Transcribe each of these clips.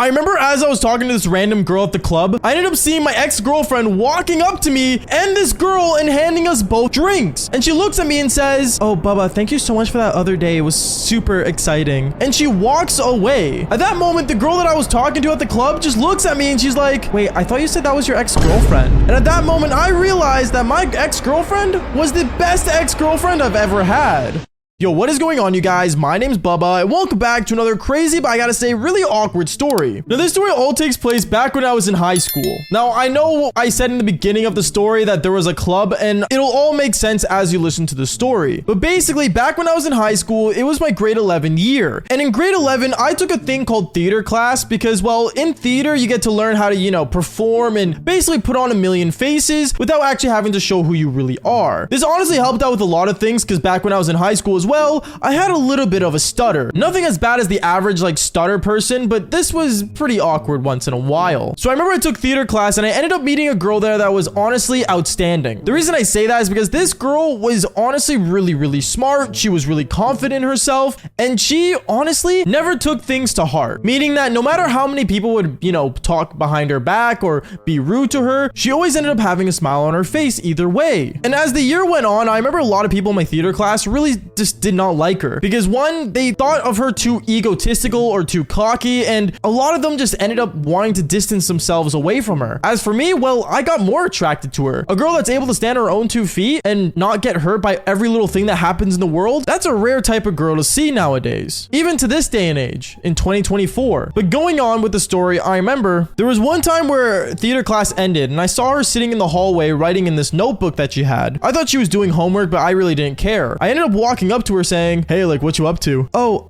I remember as I was talking to this random girl at the club, I ended up seeing my ex-girlfriend walking up to me and this girl and handing us both drinks. And she looks at me and says, "Oh, Bubba, thank you so much for that other day. It was super exciting." And she walks away. At that moment, the girl that I was talking to at the club just looks at me and she's like, "Wait, I thought you said that was your ex-girlfriend." And at that moment, I realized that my ex-girlfriend was the best ex-girlfriend I've ever had. Yo, what is going on, you guys? My name's Bubba, and welcome back to another crazy, but I gotta say, really awkward story. Now, this story all takes place back when I was in high school. Now, I know I said in the beginning of the story that there was a club, and it'll all make sense as you listen to the story. But basically, back when I was in high school, it was my grade 11 year. And in grade 11, I took a thing called theater class because, well, in theater, you get to learn how to, perform and basically put on a million faces without actually having to show who you really are. This honestly helped out with a lot of things because back when I was in high school as well, I had a little bit of a stutter. Nothing as bad as the average stutter person, but this was pretty awkward once in a while. So I remember I took theater class and I ended up meeting a girl there that was honestly outstanding. The reason I say that is because this girl was honestly really, really smart. She was really confident in herself, and she honestly never took things to heart. Meaning that no matter how many people would, talk behind her back or be rude to her, she always ended up having a smile on her face either way. And as the year went on, I remember a lot of people in my theater class really just did not like her because one, they thought of her too egotistical or too cocky, and a lot of them just ended up wanting to distance themselves away from her. As for me, well, I got more attracted to her. A girl that's able to stand on her own 2 feet and not get hurt by every little thing that happens in the world, that's a rare type of girl to see nowadays, even to this day and age in 2024. But going on with the story, I remember there was one time where theater class ended and I saw her sitting in the hallway writing in this notebook that she had. I thought she was doing homework, but I really didn't care. I ended up walking up to her saying, "Hey, what you up to?" "Oh,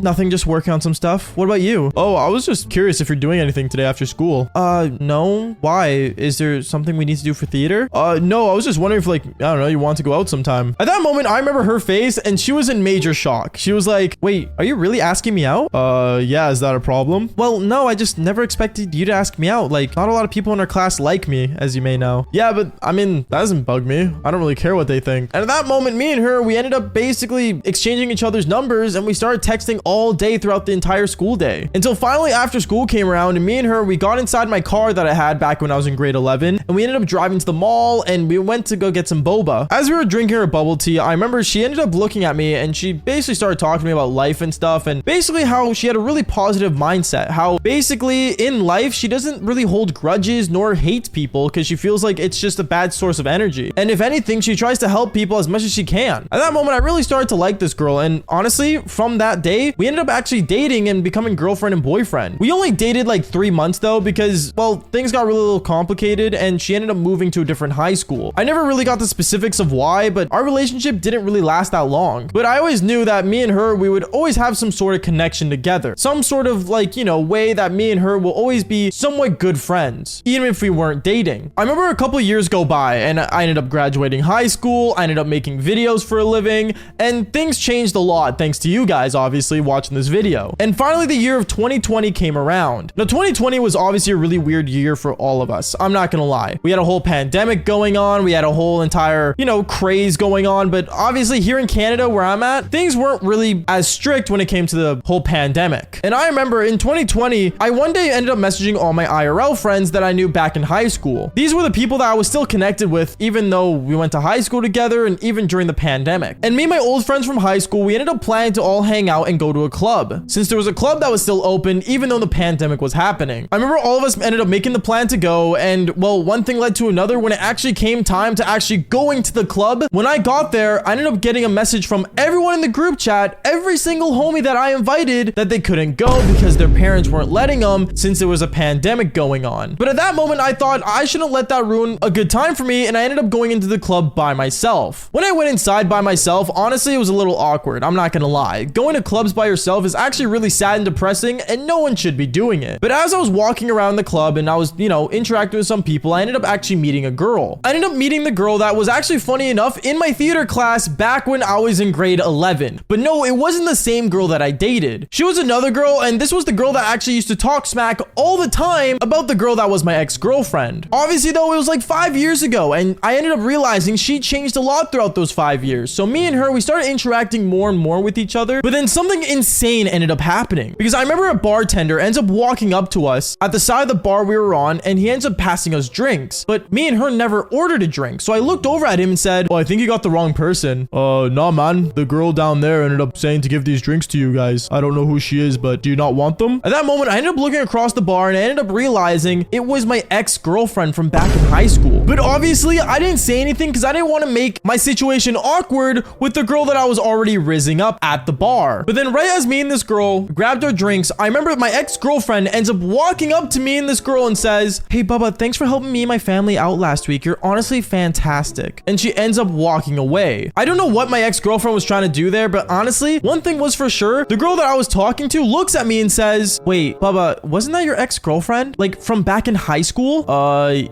nothing, just working on some stuff. What about you?" "Oh, I was just curious if you're doing anything today after school." No. Why? Is there something we need to do for theater?" No, I was just wondering if I don't know, you want to go out sometime." At that moment, I remember her face and she was in major shock. She was like, "Wait, are you really asking me out?" Yeah, is that a problem?" "Well, no, I just never expected you to ask me out. Not a lot of people in our class like me, as you may know." "Yeah, but that doesn't bug me. I don't really care what they think." And at that moment, me and her, we ended up basically exchanging each other's numbers and we started texting all day throughout the entire school day until finally after school came around and me and her, we got inside my car that I had back when I was in grade 11 and we ended up driving to the mall and we went to go get some boba. As we were drinking her bubble tea, I remember she ended up looking at me and she basically started talking to me about life and stuff and basically how she had a really positive mindset, how basically in life she doesn't really hold grudges nor hate people because she feels like it's just a bad source of energy, and if anything she tries to help people as much as she can. At that moment I really started to like this girl, and honestly from that day we ended up actually dating and becoming girlfriend and boyfriend. We only dated 3 months though because, well, things got really a little complicated and she ended up moving to a different high school. I never really got the specifics of why, but our relationship didn't really last that long. But I always knew that me and her, we would always have some sort of connection together, some sort of way that me and her will always be somewhat good friends even if we weren't dating. I remember a couple years go by and I ended up graduating high school. I ended up making videos for a living and things changed a lot thanks to you guys obviously watching this video. And finally the year of 2020 came around. Now 2020 was obviously a really weird year for all of us. I'm not gonna lie. We had a whole pandemic going on. We had a whole entire, craze going on. But obviously here in Canada where I'm at, things weren't really as strict when it came to the whole pandemic. And I remember in 2020, I one day ended up messaging all my IRL friends that I knew back in high school. These were the people that I was still connected with even though we went to high school together and even during the pandemic. And me and my old friends from high school, we ended up planning to all hang out and go to a club since there was a club that was still open even though the pandemic was happening. I remember all of us ended up making the plan to go, and well, one thing led to another. When it actually came time to actually going to the club, when I got there, I ended up getting a message from everyone in the group chat, every single homie that I invited, that they couldn't go because their parents weren't letting them since there was a pandemic going on. But at that moment, I thought I shouldn't let that ruin a good time for me, and I ended up going into the club by myself. When I went inside by myself, honestly, it was a little awkward. I'm not gonna lie. Going to clubs by yourself is actually really sad and depressing, and no one should be doing it. But as I was walking around the club and I was, interacting with some people, I ended up actually meeting a girl. I ended up meeting the girl that was actually, funny enough, in my theater class back when I was in grade 11. But no, it wasn't the same girl that I dated. She was another girl, and this was the girl that actually used to talk smack all the time about the girl that was my ex-girlfriend. Obviously though, it was 5 years ago, and I ended up realizing she changed a lot throughout those 5 years. So me and her, we started started interacting more and more with each other. But then something insane ended up happening, because I remember a bartender ends up walking up to us at the side of the bar we were on, and he ends up passing us drinks. But me and her never ordered a drink. So I looked over at him and said, "Oh, I think you got the wrong person." Nah, man. The girl down there ended up saying to give these drinks to you guys. I don't know who she is, but do you not want them? At that moment, I ended up looking across the bar and I ended up realizing it was my ex-girlfriend from back in high school. But obviously, I didn't say anything because I didn't want to make my situation awkward with the girl that I was already rizzing up at the bar. But then right as me and this girl grabbed our drinks, I remember my ex-girlfriend ends up walking up to me and this girl and says, "Hey, Bubba, thanks for helping me and my family out last week. You're honestly fantastic." And she ends up walking away. I don't know what my ex-girlfriend was trying to do there, but honestly, one thing was for sure, the girl that I was talking to looks at me and says, "Wait, Bubba, wasn't that your ex-girlfriend? Like from back in high school?"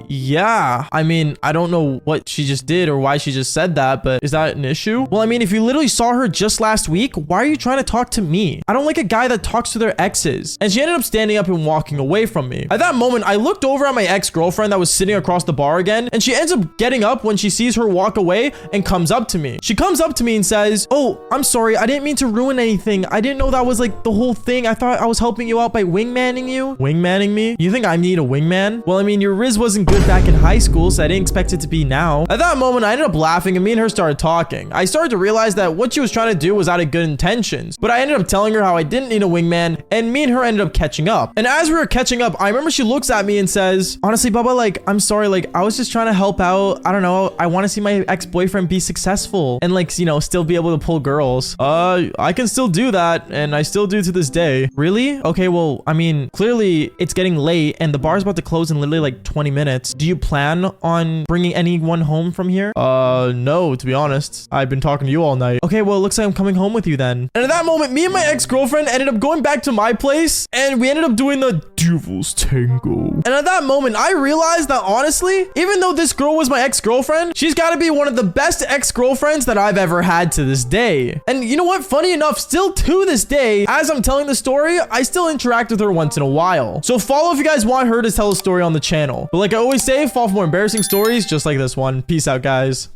Yeah. I mean, I don't know what she just did or why she just said that, but is that an issue? Well, I mean, if you literally saw her just last week, why are you trying to talk to me? I don't like a guy that talks to their exes. And she ended up standing up and walking away from me. At that moment, I looked over at my ex-girlfriend that was sitting across the bar again, and she ends up getting up when she sees her walk away and comes up to me. She comes up to me and says, "Oh, I'm sorry. I didn't mean to ruin anything. I didn't know that was like the whole thing. I thought I was helping you out by wingmanning you." Wingmanning me? You think I need a wingman? Well, I mean, your Riz wasn't good back in high school, so I didn't expect it to be now. At that moment, I ended up laughing and me and her started talking. I started to realize that what she was trying to do was out of good intentions, but I ended up telling her how I didn't need a wingman, and me and her ended up catching up. And as we were catching up, I remember she looks at me and says, "Honestly, Bubba, like, I'm sorry, like, I was just trying to help out. I don't know. I want to see my ex-boyfriend be successful and like, you know, still be able to pull girls." I can still do that, and I still do to this day." "Really? Okay, well, I mean, clearly it's getting late and the bar's about to close in literally like 20 minutes. Do you plan on bringing anyone home from here?" No, to be honest. I've been talking to you all night." "Okay, well, it looks like I'm coming home with you then." And at that moment, me and my ex-girlfriend ended up going back to my place, and we ended up doing the devil's tango. And at that moment, I realized that honestly, even though this girl was my ex-girlfriend, she's got to be one of the best ex-girlfriends that I've ever had to this day. And you know what? Funny enough, still to this day, as I'm telling the story, I still interact with her once in a while. So follow if you guys want her to tell a story on the channel. But like I always say, follow for more embarrassing stories just like this one. Peace out, guys.